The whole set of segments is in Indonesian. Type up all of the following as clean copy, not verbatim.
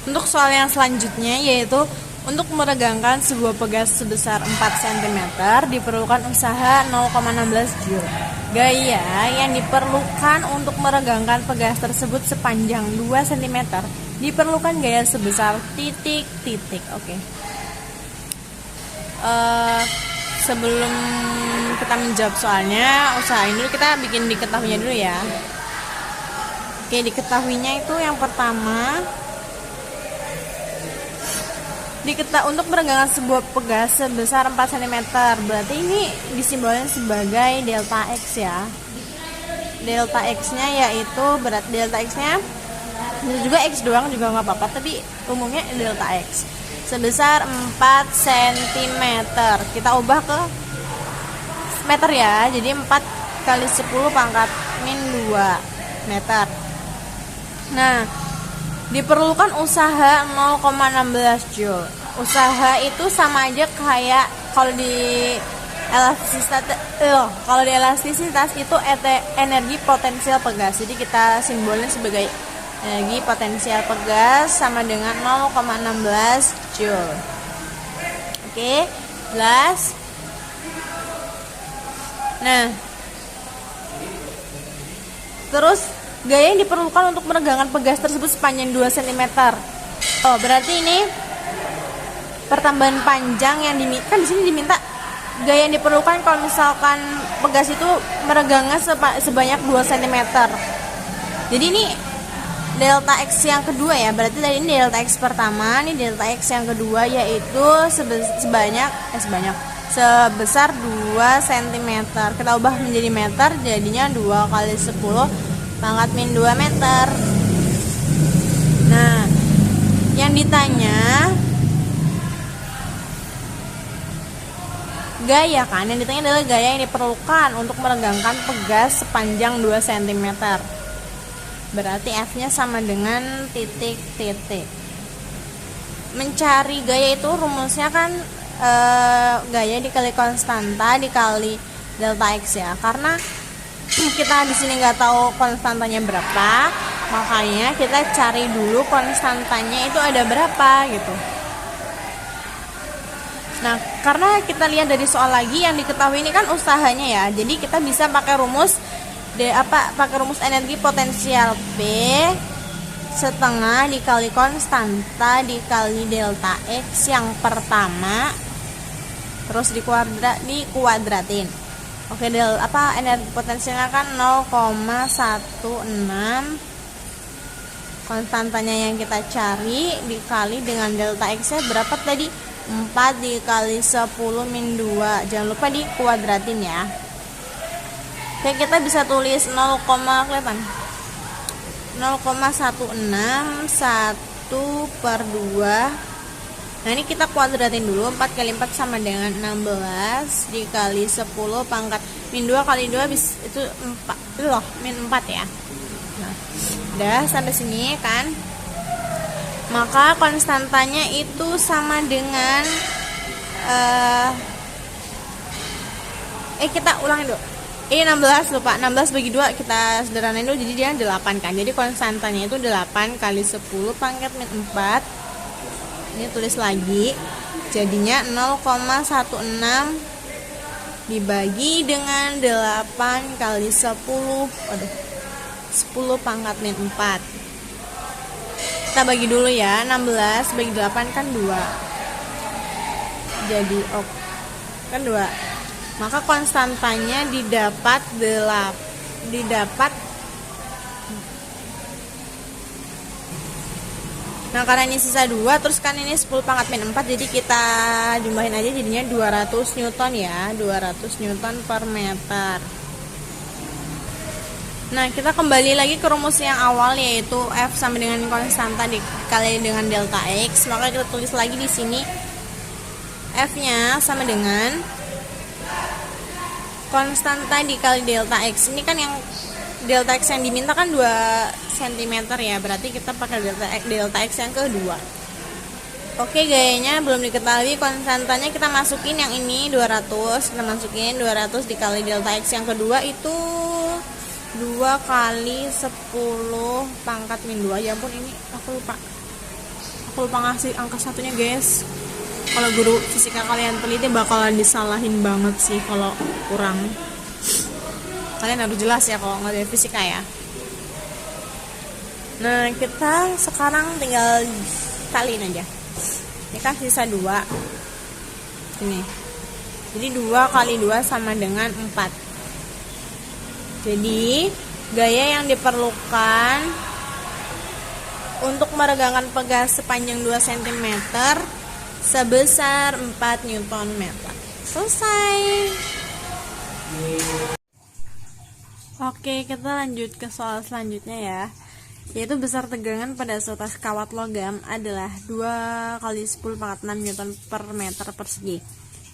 Untuk soal yang selanjutnya yaitu untuk meregangkan sebuah pegas sebesar 4 cm diperlukan usaha 0,16 Joule. Gaya yang diperlukan untuk meregangkan pegas tersebut sepanjang 2 cm diperlukan gaya sebesar titik-titik. Oke. Sebelum kita menjawab soalnya, usahain dulu kita bikin diketahuinya dulu ya. Oke, diketahuinya itu yang pertama, untuk meregangkan sebuah pegas sebesar 4 cm, berarti ini disimbolkan sebagai delta X ya. Delta X nya yaitu berat delta X nya juga X doang juga nggak apa-apa, tapi umumnya delta X sebesar 4 cm. Kita ubah ke meter ya, jadi 4 kali 10 pangkat min 2 meter. Nah, diperlukan usaha 0,16 Joule. Usaha itu sama aja kayak kalau di elastisitas itu energi potensial pegas. Jadi kita simbolnya sebagai energi potensial pegas sama dengan 0,16 Joule. Oke, jelas? Nah, terus gaya yang diperlukan untuk meregangkan pegas tersebut sepanjang 2 cm. Oh, berarti ini pertambahan panjang yang diminta. Kan di sini diminta gaya yang diperlukan kalau misalkan pegas itu meregangnya sebanyak 2 cm. Jadi ini delta X yang kedua ya. Berarti dari ini delta X pertama, ini delta X yang kedua yaitu sebesar 2 cm. Kita ubah menjadi meter, jadinya 2 kali 10 pangkat min 2 meter. Nah, yang ditanya gaya kan, yang ditanya adalah gaya yang diperlukan untuk meregangkan pegas sepanjang 2 cm. Berarti F-nya sama dengan titik-titik. Mencari gaya itu rumusnya kan gaya dikali konstanta dikali delta X ya. Karena kita di sini nggak tahu konstantanya berapa, makanya kita cari dulu konstantanya itu ada berapa gitu. Nah, karena kita lihat dari soal lagi yang diketahui ini kan usahanya ya, jadi kita bisa pakai rumus energi potensial P setengah dikali konstanta dikali delta X yang pertama, terus dikuadratin. Oke, energi potensialnya kan 0,16, konstantanya yang kita cari dikali dengan delta X nya berapa tadi? 4 dikali 10 min 2. Jangan lupa dikuadratin ya. Oke, kita bisa tulis 0,16 1 per 2. Nah, ini kita kuadratin dulu. 4 kali 4 sama dengan 16 dikali 10 pangkat min 2 kali 2 itu 4. Itu loh, min 4 ya. Nah, udah sampai sini kan. Maka konstantanya itu sama dengan kita ulangin dulu. Ini 16 lupa. 16 bagi 2 kita sederhanain dulu, jadi dia 8 kan. Jadi konstantanya itu 8 kali 10 pangkat min 4. Ini tulis lagi, jadinya 0,16 dibagi dengan 8 kali 10 pangkat min 4. Kita bagi dulu ya, 16 bagi 8 kan 2, jadi kan 2. Maka konstantanya didapat nah, karena ini sisa 2, terus kan ini 10 pangkat min 4, jadi kita jumlahin aja jadinya 200 Newton ya, 200 Newton per meter. Nah, kita kembali lagi ke rumus yang awal, yaitu F sama dengan konstanta dikali dengan delta X. Maka kita tulis lagi di sini F-nya sama dengan konstanta dikali delta X. Ini kan yang delta X yang diminta kan 2 cm ya, berarti kita pakai delta X yang kedua. Oke, gayanya belum diketahui, konstantanya kita masukin yang ini 200. Kita masukin 200 dikali delta X yang kedua itu 2 kali 10 pangkat min 2. Ya ampun, ini aku lupa. aku lupa ngasih angka satunya guys. Kalau guru fisika kalian teliti bakalan disalahin banget sih kalau kurang. Kalian harus jelas ya kalau nggak ada fisika ya. Nah, kita sekarang tinggal kaliin aja. Ini kan sisa 2. Ini. Jadi 2 kali 2 sama dengan 4. Jadi, gaya yang diperlukan untuk meregangkan pegas sepanjang 2 cm sebesar 4 Nm. Selesai. Oke, kita lanjut ke soal selanjutnya ya. Yaitu besar tegangan pada suatu kawat logam adalah 2 kali 10 pangkat 6 Newton per meter persegi.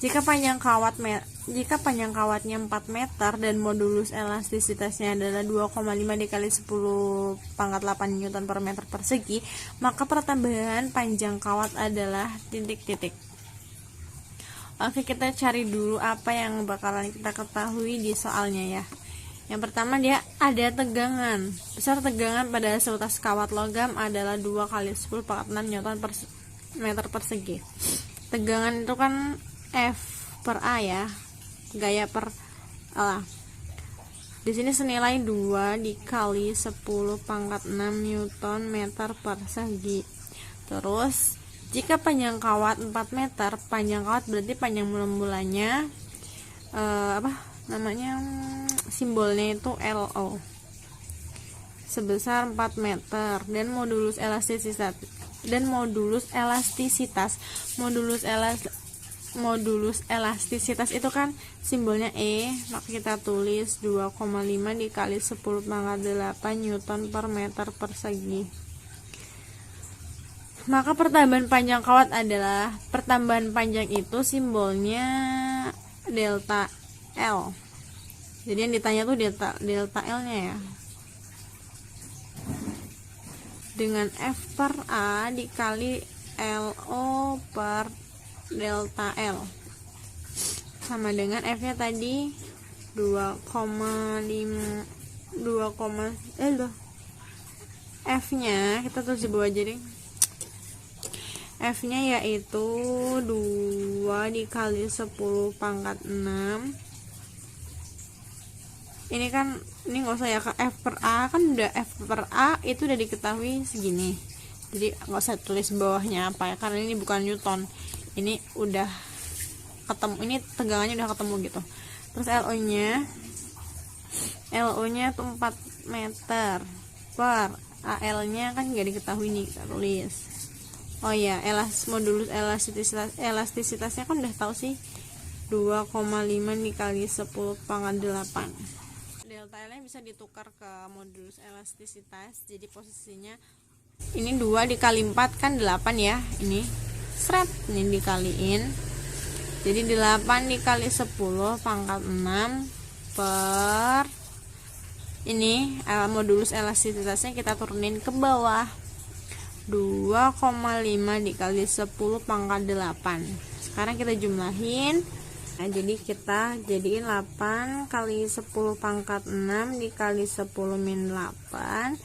Jika panjang kawatnya 4 meter dan modulus elastisitasnya adalah 2,5 dikali 10 pangkat 8 Newton per meter persegi, maka pertambahan panjang kawat adalah titik-titik. Oke, kita cari dulu apa yang bakalan kita ketahui di soalnya ya. Yang pertama, dia ada tegangan. Besar tegangan pada seutas kawat logam adalah 2 kali 10 pangkat 6 Newton per meter persegi. Tegangan itu kan F per A ya, gaya per A. Di sini senilai 2 dikali 10 pangkat 6 Newton meter persegi. Terus jika panjang kawat 4 meter, panjang kawat berarti panjang bulan-bulannya simbolnya itu LO sebesar 4 meter dan modulus elastisitas itu kan simbolnya E, maka kita tulis 2,5 dikali 10 pangkat 8 Newton per meter persegi. Maka pertambahan panjang kawat adalah, pertambahan panjang itu simbolnya delta L. Jadi yang ditanya tuh delta L nya ya, dengan F per A dikali LO per delta L sama dengan F nya tadi 2,5 F nya kita tulis di bawah aja deh. F nya yaitu 2 dikali 10 pangkat 6. Ini nggak usah ya, F per A kan udah, F per A itu udah diketahui segini, jadi nggak usah tulis bawahnya apa ya, karena ini bukan Newton, ini udah ketemu, ini tegangannya udah ketemu gitu. Terus LO nya tuh 4 meter per AL nya kan nggak diketahui nih, kita tulis. Oh ya, modulus elastisitasnya kan udah tahu sih, 2,5 dikali 10 pangkat 8. Delta L nya bisa ditukar ke modulus elastisitas, jadi posisinya ini 2 dikali 4 kan 8 ya, ini ini dikaliin, jadi 8 dikali 10 pangkat 6 per ini modulus elastisitasnya kita turunin ke bawah, 2,5 dikali 10 pangkat 8. Sekarang kita jumlahin. Nah, jadi kita jadiin 8 kali 10 pangkat 6 dikali 10 min 8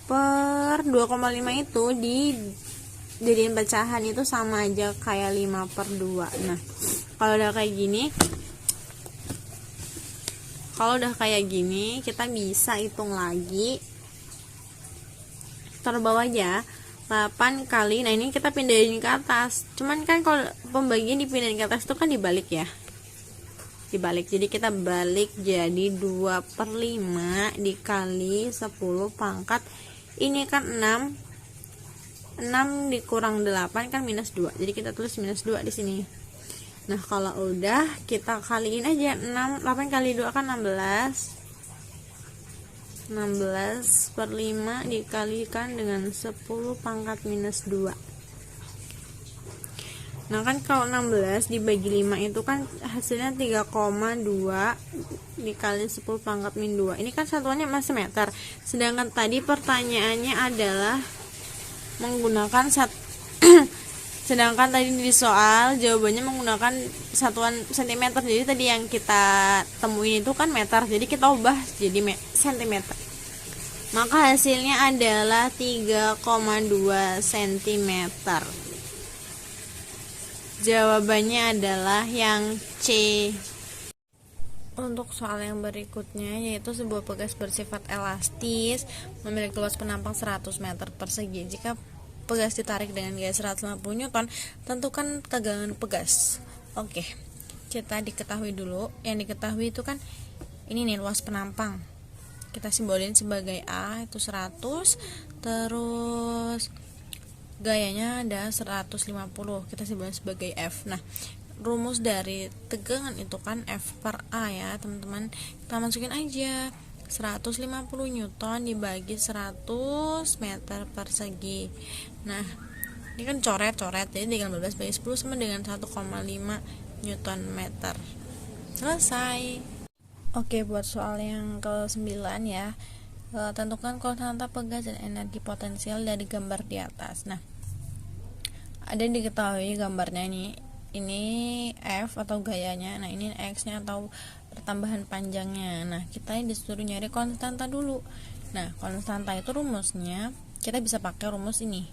per 2,5 itu dijadiin pecahan, itu sama aja kayak 5 per 2. Nah, kalau udah kayak gini kita bisa hitung lagi. Taruh bawah aja 8 kali, nah ini kita pindahin ke atas, cuman kan kalau pembagian dipindahin ke atas itu kan dibalik ya, jadi kita balik jadi 2 per 5 dikali 10 pangkat, ini kan 6 dikurang 8 kan minus 2, jadi kita tulis minus 2 di sini. Nah, kalau udah kita kaliin aja, 8 kali 2 kan 16 per 5 dikalikan dengan 10 pangkat minus 2. Nah, kan kalau 16 dibagi 5 itu kan hasilnya 3,2 dikali 10 pangkat min 2. Ini kan satuannya masih meter. Sedangkan tadi pertanyaannya adalah menggunakan sedangkan tadi di soal jawabannya menggunakan satuan cm. Jadi tadi yang kita temuin itu kan meter. Jadi kita ubah jadi cm. Maka hasilnya adalah 3,2 cm. Jawabannya adalah yang C. Untuk soal yang berikutnya, yaitu sebuah pegas bersifat elastis memiliki luas penampang 100 meter persegi. Jika pegas ditarik dengan gaya 150 Newton, tentukan tegangan pegas. Oke, kita diketahui dulu. Yang diketahui itu kan ini nih, luas penampang. Kita simbolin sebagai A, itu 100. Terus gayanya ada 150, kita simbolin sebagai F. Nah, rumus dari tegangan itu kan F per A ya teman-teman. Kita masukin aja 150 Newton dibagi 100 meter persegi. Nah, ini kan coret-coret, jadi 13 bagi 10 sama dengan 1,5 Newton meter. Selesai. Oke, buat soal yang ke-9 ya, tentukan konstanta pegas dan energi potensial dari gambar di atas. Nah, ada yang diketahui gambarnya ini F atau gayanya, nah ini X nya atau pertambahan panjangnya. Nah, kita disuruh nyari konstanta dulu. Nah, konstanta itu rumusnya kita bisa pakai rumus ini,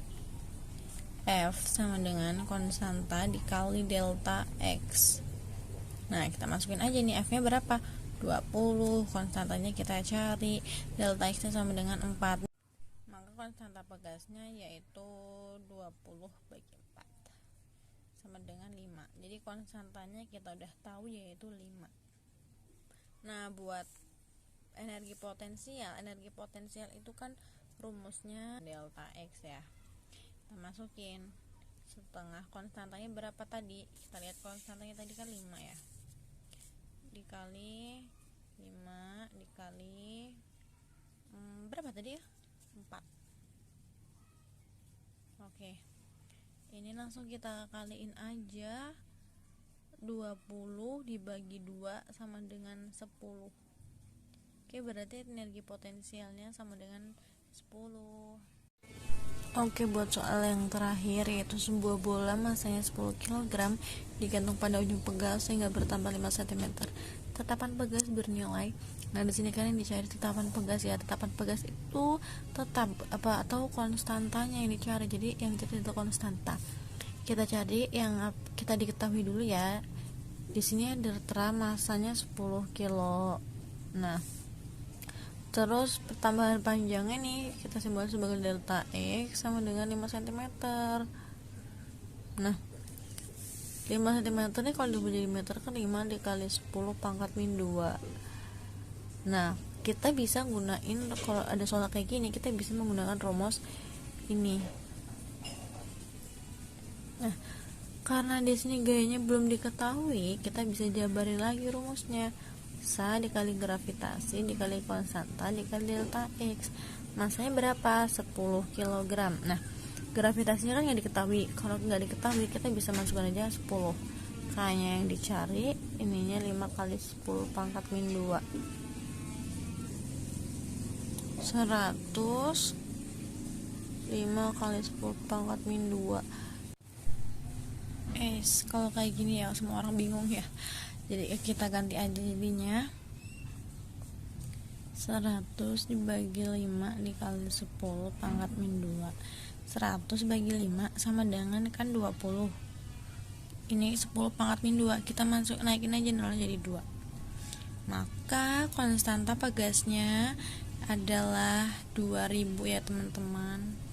F sama dengan konstanta dikali delta X. Nah, kita masukin aja nih, F nya berapa? 20, konstantanya kita cari, delta X nya sama dengan 4. Maka konstanta pegasnya yaitu 20 bagi 4 sama dengan 5. Jadi konstantanya kita udah tahu yaitu 5. Nah, buat energi potensial itu kan rumusnya delta X ya. Kita masukin setengah, konstantanya berapa tadi? Kita lihat konstantanya tadi kan 5 ya. Dikali 5 dikali berapa tadi ya? 4. Oke. Ini langsung kita kaliin aja, 20 dibagi 2 sama dengan 10. Oke, berarti energi potensialnya sama dengan 10. Oke, buat soal yang terakhir, yaitu sebuah bola masanya 10 kg digantung pada ujung pegas sehingga bertambah 5 cm. Tetapan pegas bernilai. Nah, di sini kan yang dicari tetapan pegas ya. Tetapan pegas itu tetap atau konstantanya yang dicari. Jadi yang dicari itu konstanta. Kita cari yang kita diketahui dulu ya. Di sini ada tertera masanya 10 kilo. Nah, terus pertambahan panjangnya nih kita simbolkan sebagai delta X sama dengan 5 cm. Nah, 5 cm ini kalau diubah jadi meter kan 5 dikali 10 pangkat min 2. Nah, kita bisa gunain, kalau ada soal kayak gini kita bisa menggunakan rumus ini. Nah, karena di sini gayanya belum diketahui, kita bisa jabarin lagi rumusnya. Massa dikali gravitasi dikali konstanta dikali delta X. Masanya berapa? 10 kg. Nah, gravitasinya kan nggak diketahui. Kalau nggak diketahui kita bisa masukkan aja 10. Kayaknya yang dicari ininya 5 kali 10 pangkat min 2. 100 5 kali 10 pangkat min 2. Kalau kayak gini ya semua orang bingung ya. Jadi kita ganti aja jadinya 100 dibagi 5 dikali 10 pangkat min 2. 100 bagi 5 sama dengan kan 20. Ini 10 pangkat min 2, kita naikin aja 0 jadi 2. Maka konstanta pegasnya adalah 2000 ya teman-teman.